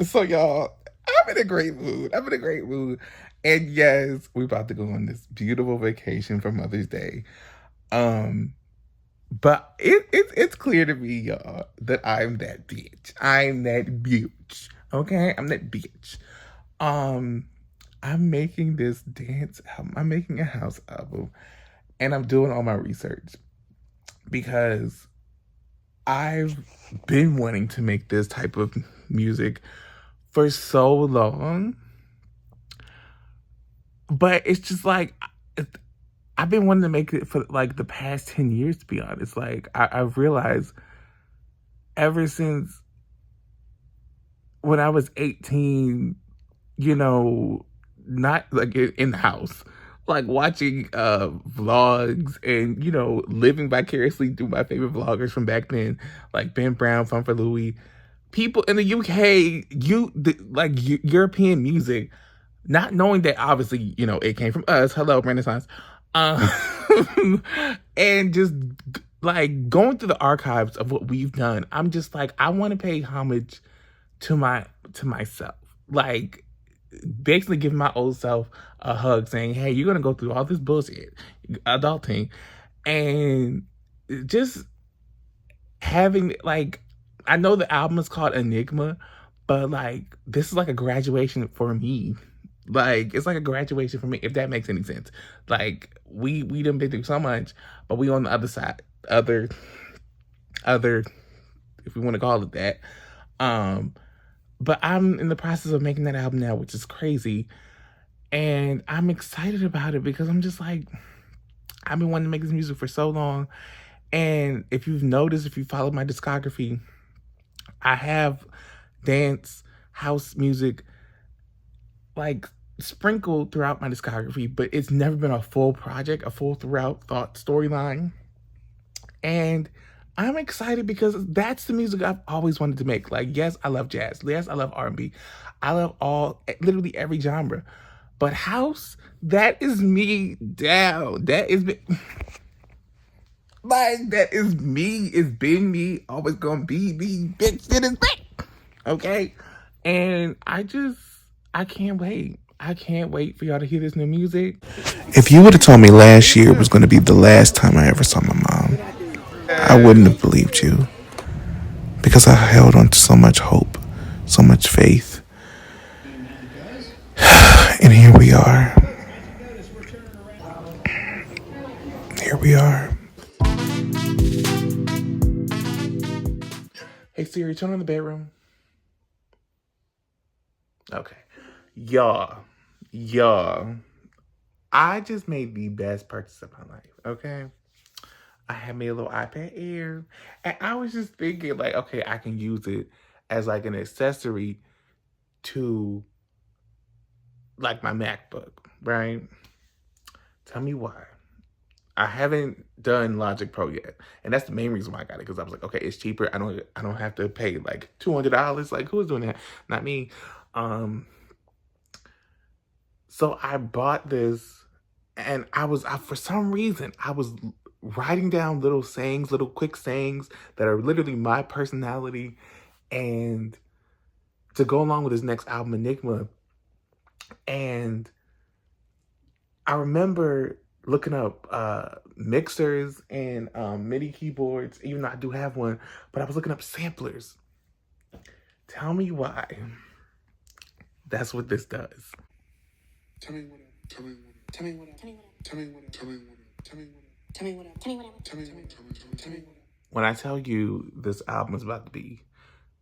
So y'all, I'm in a great mood. I'm in a great mood. And yes, we're about to go on this beautiful vacation for Mother's Day. Um, but it's clear to me, y'all, that I'm that bitch. I'm that bitch. Okay? I'm that bitch. Um, I'm making this dance album. I'm making a house album. And I'm doing all my research because I've been wanting to make this type of music for so long, but it's just like I've been wanting to make it for like the past 10 years, to be honest. Like I've realized ever since when I was 18, you know, not like in the house, like watching vlogs and, you know, living vicariously through my favorite vloggers from back then, like Ben Brown, Fun for Louie, people in the UK, European music, not knowing that obviously, you know, it came from us. Hello, Renaissance. Um, and just like going through the archives of what we've done, I'm just like, I want to pay homage to myself. Like basically giving my old self a hug saying, hey, you're gonna go through all this bullshit, adulting, and just having like I know the album is called Enigma, but like this is like a graduation for me. Like it's like a graduation for me, if that makes any sense. Like we done been through so much, but we on the other side, other if we want to call it that. Um, but I'm in the process of making that album now, which is crazy. And I'm excited about it because I'm just like, I've been wanting to make this music for so long. And if you've noticed, if you follow my discography, I have dance, house music, like sprinkled throughout my discography, but it's never been a full project, a full throughout thought storyline. And I'm excited because that's the music I've always wanted to make. Like, yes, I love jazz. Yes, I love R&B. I love literally every genre. But house, that is me down. That is me. Like, that is me. It's been me. Always gonna be me. Bitch, it is me. Okay? And I can't wait. I can't wait for y'all to hear this new music. If you would have told me last year was going to be the last time I ever saw my mom, I wouldn't have believed you because I held on to so much hope, so much faith. And here we are. Here we are. Hey Siri, turn on the bedroom. Okay. Y'all, y'all, I just made the best purchase of my life, okay? I had me a little iPad Air, and I was just thinking, like, okay, I can use it as like an accessory to like my MacBook, right? Tell me why. I haven't done Logic Pro yet, and that's the main reason why I got it because I was like, okay, it's cheaper. I don't have to pay like $200. Like, who's doing that? Not me. Um, so I bought this, and for some reason I was writing down little sayings, little quick sayings that are literally my personality, and to go along with his next album, Enigma. And I remember looking up mixers and MIDI keyboards, even though I do have one, but I was looking up samplers. Tell me why. That's what this does. Tell me what. Tell me what. Tell me what. Tell me what. Tell me what. Tell me what. Tell me what. Tell me what. Tell me what. Tell me what. Tell me what. When I tell you this album is about to be,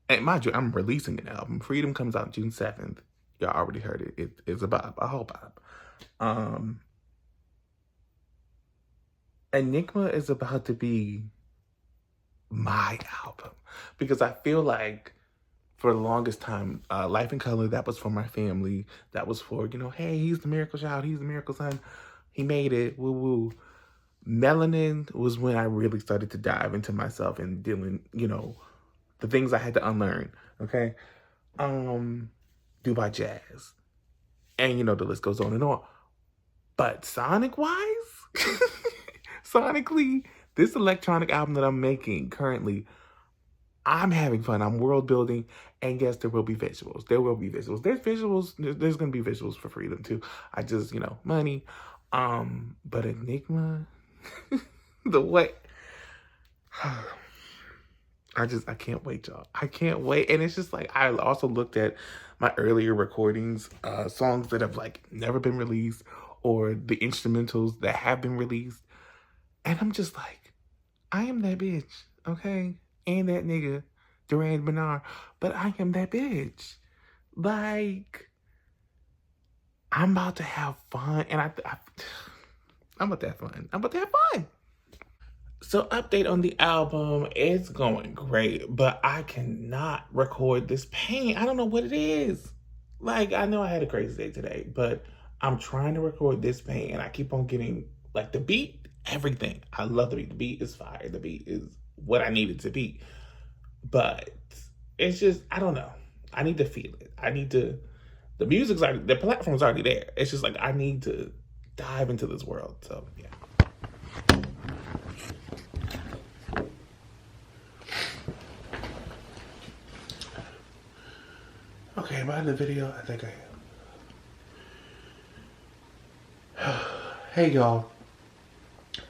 and mind you, I'm releasing an album. Freedom comes out June 7th. Y'all already heard it. It's a bop, a whole bop. Enigma is about to be my album because I feel like for the longest time, Life in Color, that was for my family. That was for, you know, hey, he's the miracle child. He's the miracle son. He made it. Woo woo. Melanin was when I really started to dive into myself and dealing, you know, the things I had to unlearn. Okay. Dubai Jazz. And, you know, the list goes on and on. But sonic wise, sonically, this electronic album that I'm making currently, I'm having fun. I'm world building, and yes, there will be visuals. There will be visuals. There's visuals. There's gonna be visuals for freedom too. I just, money. But Enigma, the way I can't wait, y'all. I can't wait. And it's just like I also looked at my earlier recordings, songs that have like never been released, or the instrumentals that have been released, and I'm just like, I am that bitch, okay? And that nigga, Duran Bernard, but I am that bitch. Like, I'm about to have fun, and I'm about to have fun. I'm about to have fun. So, update on the album. It's going great, but I cannot record this pain. I don't know what it is. Like, I know I had a crazy day today, but I'm trying to record this pain, and I keep on getting like the beat, everything. I love the beat. The beat is fire. The beat is what I need it to be. But it's just, I don't know. I need to feel it. I need to. The music's already, the platform's already there. It's just like I need to dive into this world. So yeah. Okay, am I in the video? I think I am. Hey y'all.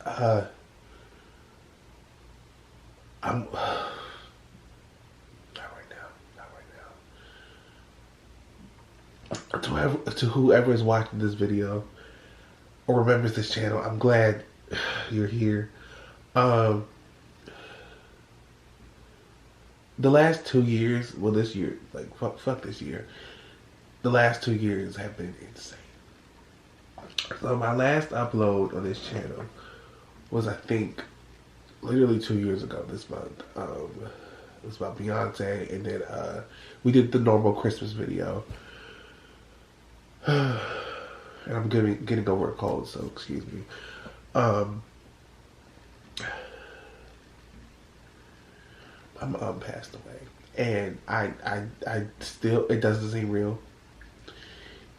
Uh, I'm not right now. Not right now. To whoever is watching this video or remembers this channel, I'm glad you're here. Um, the last 2 years, well, this year, like fuck this year. The last 2 years have been insane. So my last upload on this channel was, I think, literally 2 years ago this month. It was about Beyonce, and then we did the normal Christmas video. And I'm getting over a cold, so excuse me. My mom passed away, and I still, it doesn't seem real.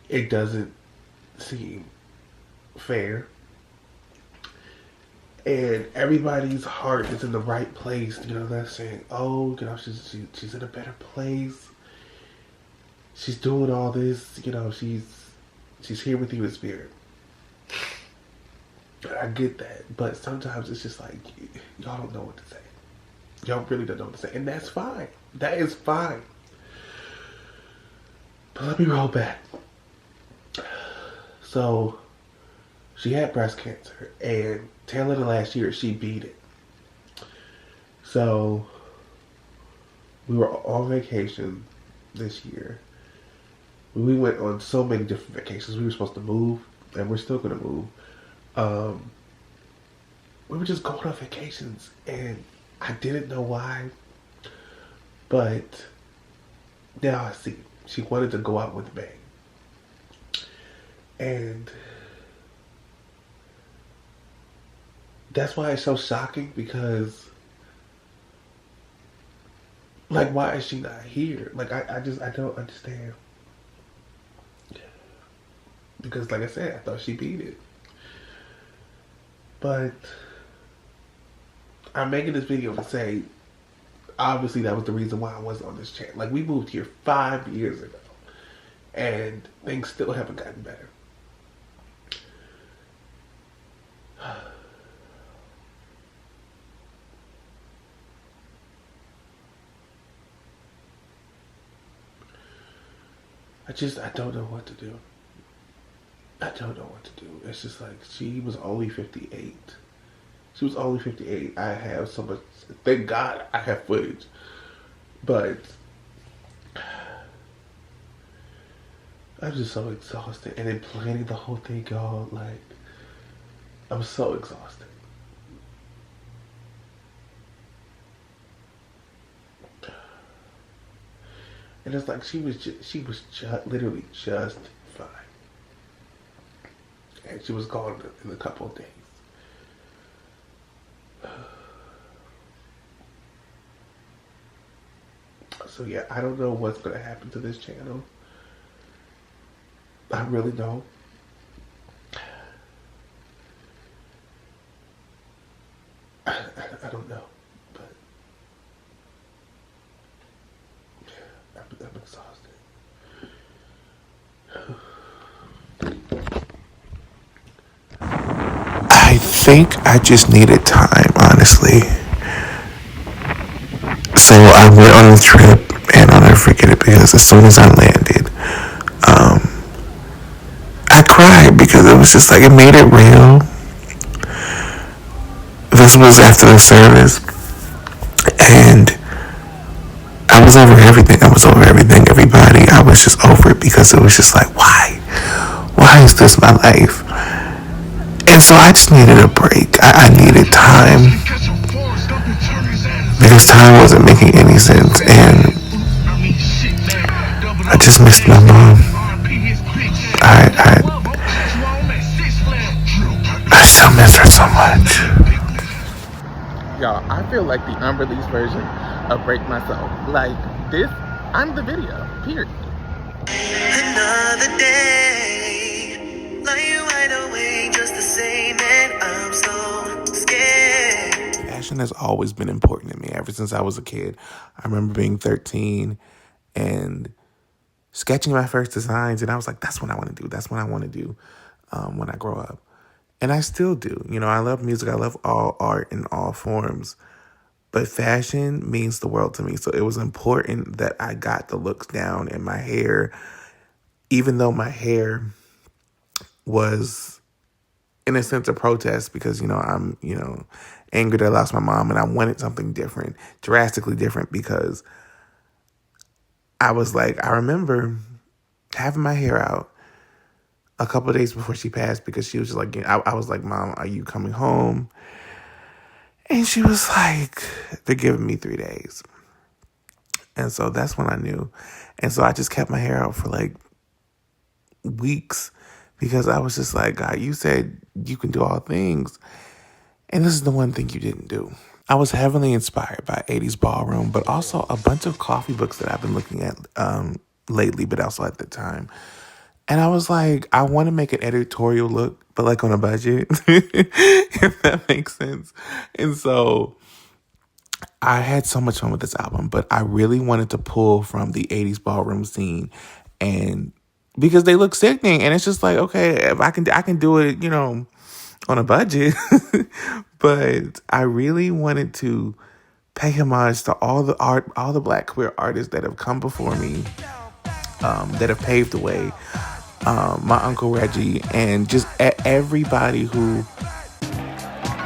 It doesn't seem fair, and everybody's heart is in the right place. They're saying, "Oh, she's in a better place. She's doing all this. She's here with you in spirit." I get that, but sometimes it's just like y'all don't know what to say. Y'all really don't know what to say, and that's fine. That is fine. But let me roll back. So she had breast cancer, and tail end of last year she beat it. So we were on vacation this year. We went on so many different vacations. We were supposed to move, and we're still gonna move. Um, we were just going on vacations, and I didn't know why, but now I see. She wanted to go out with a bang. And that's why it's so shocking, because, like, why is she not here? Like, I don't understand. Because, like I said, I thought she beat it. But I'm making this video to say, obviously, that was the reason why I wasn't on this channel. Like, we moved here 5 years ago, and things still haven't gotten better. I don't know what to do. I don't know what to do. It's just like, she was only 58. She was only 58. I have so much, thank God I have footage. But I'm just so exhausted. And then planning the whole thing, y'all, like, I'm so exhausted. And it's like, she was literally just fine. And she was gone in a couple of days. So yeah, I don't know what's gonna happen to this channel. I really don't. I don't know, but think I just needed time, honestly. So I went on a trip, and I'll never forget it because as soon as I landed, I cried because it was just like it made it real. This was after the service, and I was over everything. I was over everything, everybody. I was just over it because it was just like, why? Why is this my life? And so I just needed a break. I needed time because time wasn't making any sense, and I just missed my mom. I I still miss her so much. Y'all, I feel like the unreleased version of Break Myself. Like this, I'm the video. Period. Another day, lying wide awake, just the same, and I'm so scared. Fashion has always been important to me ever since I was a kid. I remember being 13 and sketching my first designs, and I was like, that's what I want to do. That's what I want to do when I grow up. And I still do. You know, I love music. I love all art in all forms. But fashion means the world to me. So it was important that I got the looks down and my hair, even though my hair was in a sense a protest because, I'm, angry that I lost my mom and I wanted something different, drastically different because I was like, I remember having my hair out a couple of days before she passed because she was just like, I was like, Mom, are you coming home? And she was like, they're giving me 3 days. And so that's when I knew. And so I just kept my hair out for like weeks because I was just like, God, you said you can do all things. And this is the one thing you didn't do. I was heavily inspired by 80s ballroom, but also a bunch of coffee books that I've been looking at lately, but also at the time. And I was like, I want to make an editorial look, but like on a budget, if that makes sense. And so I had so much fun with this album, but I really wanted to pull from the 80s ballroom scene and because they look sickening and it's just like, okay, if I can do it, on a budget. But I really wanted to pay homage to all the Black queer artists that have come before me, that have paved the way. My Uncle Reggie and just everybody who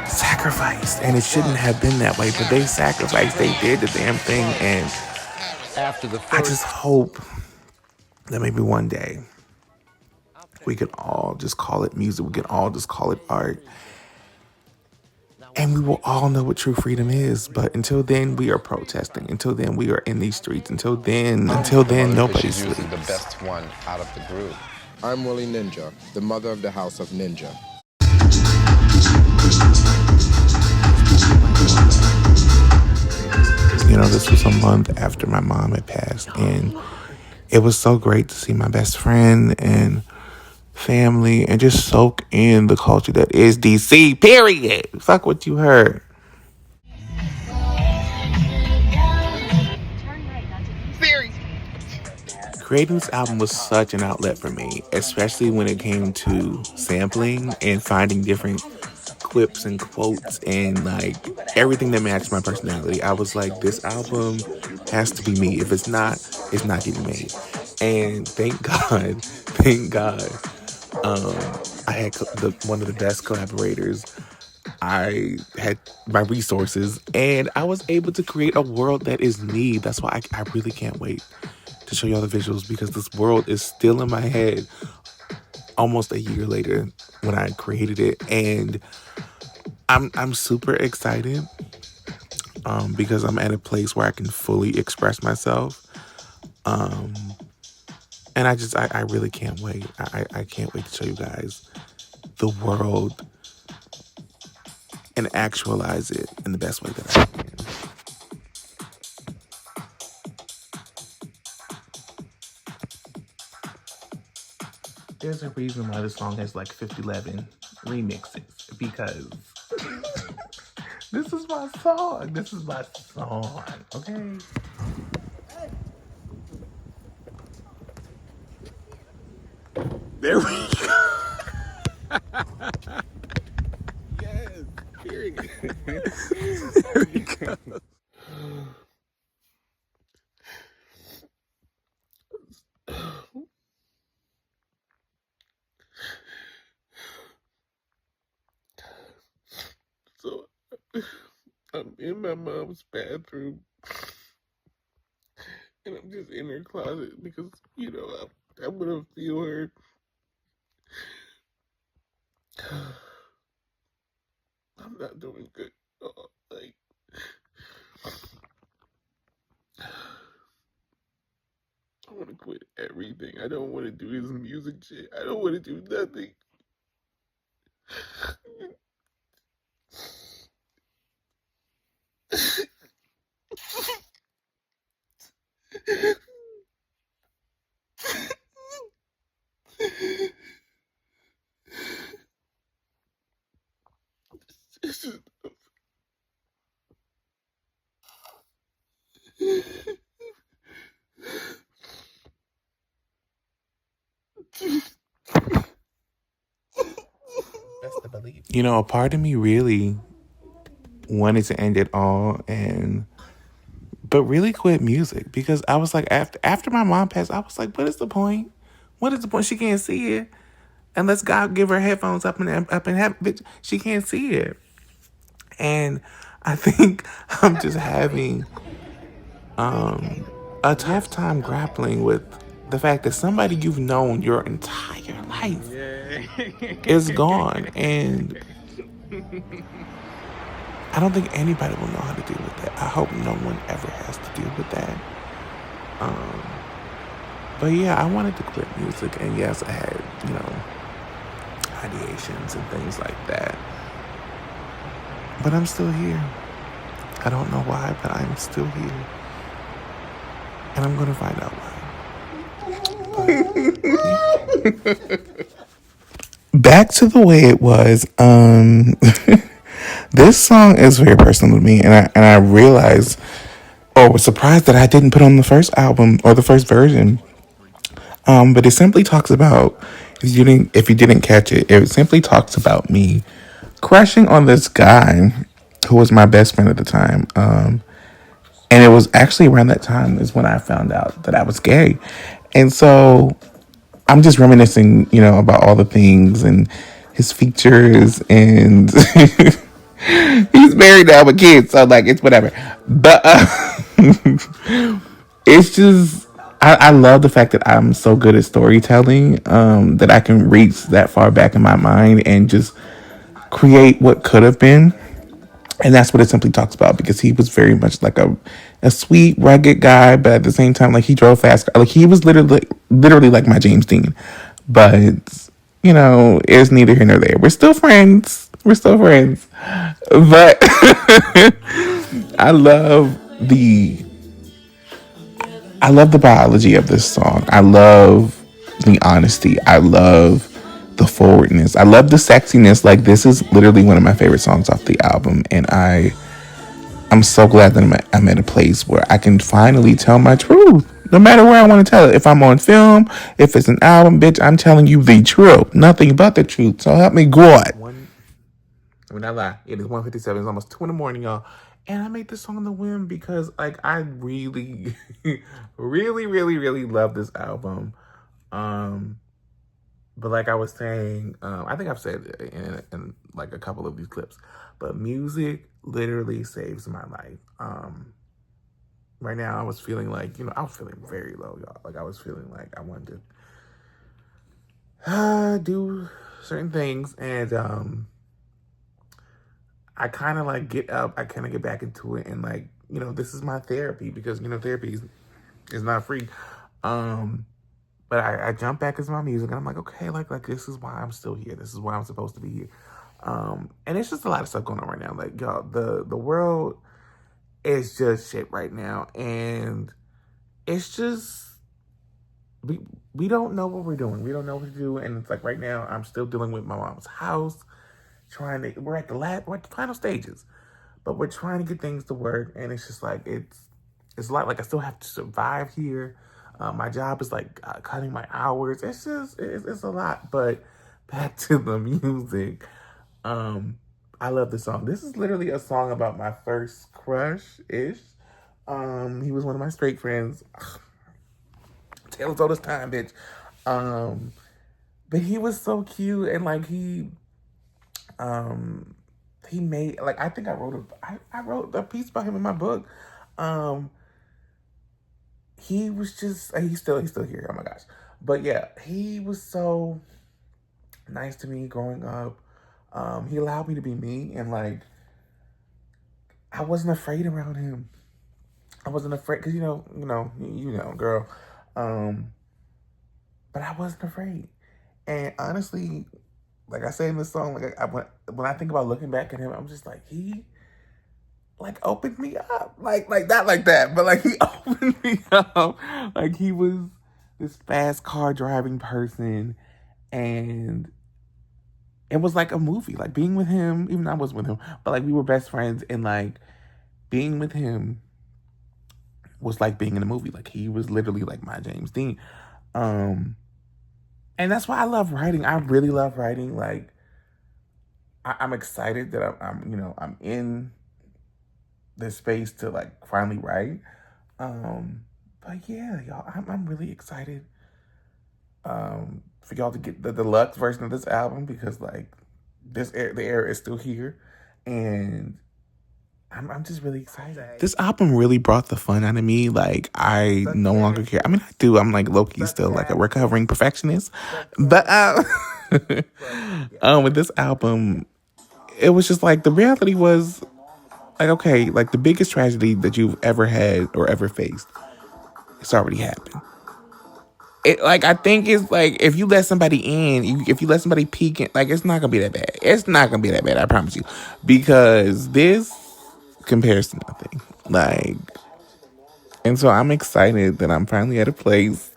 sacrificed, and it shouldn't have been that way, but they sacrificed, they did the damn thing, and I just hope that maybe one day we can all just call it music, we can all just call it art, and we will all know what true freedom is. But until then, we are protesting. Until then, we are in these streets. Until then, nobody sleeps. The best one out of the group. I'm Willie Ninja, the mother of the House of Ninja. This was a month after my mom had passed, and it was so great to see my best friend and family and just soak in the culture that is DC, period. Fuck what you heard. Creating this album was such an outlet for me, especially when it came to sampling and finding different quips and quotes and like everything that matched my personality. I was like, this album has to be me. If it's not, it's not getting made. And thank God, I had one of the best collaborators. I had my resources, and I was able to create a world that is me. That's why I really can't wait to show y'all the visuals because this world is still in my head almost a year later when I created it, and I'm super excited because I'm at a place where I can fully express myself, and I really can't wait. I can't wait to show you guys the world and actualize it in the best way that I can. There's a reason why this song has like 5011 remixes because this is my song. This is my song, okay? There we go. Yes. in my mom's bathroom, and I'm just in her closet because I want to feel her. I'm not doing good. Like, I want to quit everything. I don't want to do this music shit. I don't want to do nothing. It's just, a part of me really wanted to end it all but really quit music because I was like, after my mom passed, I was like, what is the point? What is the point? She can't see it unless God give her headphones up in heaven. Bitch, she can't see it, and I think I'm just having a tough time grappling with the fact that somebody you've known your entire life is gone, and I don't think anybody will know how to deal with that. I hope no one ever has to deal with that. But yeah, I wanted to quit music, and yes, I had, ideations and things like that. But I'm still here. I don't know why, but I'm still here. And I'm gonna find out why. Back to the way it was. This song is very personal to me, and I realized or was surprised that I didn't put on the first album or the first version. But it simply talks about if you didn't catch it, it simply talks about me crushing on this guy who was my best friend at the time. And it was actually around that time is when I found out that I was gay. And so I'm just reminiscing, about all the things and his features and he's married now with kids, so like it's whatever. But it's just I love the fact that I'm so good at storytelling, that I can reach that far back in my mind and just create what could have been. And that's what it simply talks about because he was very much like a sweet, rugged guy, but at the same time, like he drove fast. Like he was literally like my James Dean. But, it's neither here nor there. We're still friends. We're still friends. But I love the I love the biology of this song. I love the honesty. I love the forwardness. I love the sexiness. Like this is literally one of my favorite songs off the album, and I'm so glad that I'm at a place where I can finally tell my truth. No matter where I want to tell it. If I'm on film, if it's an album, bitch, I'm telling you the truth. Nothing but the truth. So help me God. I mean, I lie. It is 1:57. It's almost 2 in the morning, y'all. And I made this song on the whim because, like, I really, really, really, really love this album. But like I was saying, I think I've said it in like a couple of these clips, but music literally saves my life. Right now I was feeling like, I was feeling very low, y'all. Like I was feeling like I wanted to do certain things, and I kind of like get up, I kind of get back into it, and like, this is my therapy because, therapy is not free. But I jump back into my music and I'm like, okay, like this is why I'm still here. This is why I'm supposed to be here. And it's just a lot of stuff going on right now. Like, y'all, the world is just shit right now. And it's just, we don't know what we're doing. We don't know what to do. And it's like right now, I'm still dealing with my mom's house, we're at we're at the final stages. But we're trying to get things to work. And it's just like, it's a lot. Like I still have to survive here. My job is like cutting my hours. It's just, it's a lot. But back to the music. I love this song. This is literally a song about my first crush-ish. He was one of my straight friends. Taylor's all this time, bitch. But he was so cute and like he he made, like, I think I wrote a piece about him in my book. Um, he was just, he's still here. Oh my gosh. But yeah, he was so nice to me growing up. He allowed me to be me, and like, I wasn't afraid around him. I wasn't afraid because girl. Um, but I wasn't afraid. And honestly, like I say in the song, like when I think about looking back at him, I'm just like, he like opened me up, like not like that, but like he opened me up. Like he was this fast car driving person, and it was like a movie. Like being with him, even though I wasn't with him, but like we were best friends, and like being with him was like being in a movie. Like he was literally like my James Dean. And that's why I love writing. I really love writing. Like I'm excited that I'm in this space to like finally write. But yeah, y'all, I'm really excited for y'all to get the deluxe version of this album, because like the era is still here, and I'm just really excited. This album really brought the fun out of me. Like, I no longer care. I mean, I do. I'm like low-key still like a recovering perfectionist. But with this album, it was just like the reality was like, okay, like the biggest tragedy that you've ever had or ever faced, it's already happened. Like, I think it's like if you let somebody in, if you let somebody peek in, like, it's not gonna be that bad. It's not gonna be that bad, I promise you. Because this compares to nothing. Like, and so I'm excited that I'm finally at a place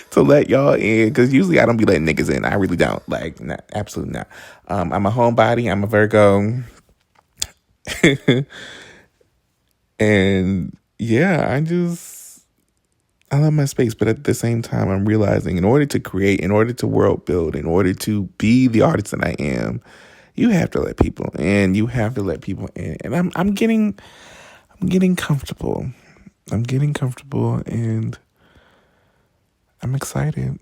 to let y'all in. Because usually I don't be letting niggas in. I really don't. Like, not, absolutely not. I'm a homebody. I'm a Virgo. And yeah, I love my space, but at the same time, I'm realizing in order to create, in order to world build, in order to be the artist that I am, you have to let people in. You have to let people in, and I'm getting comfortable. I'm getting comfortable, and I'm excited.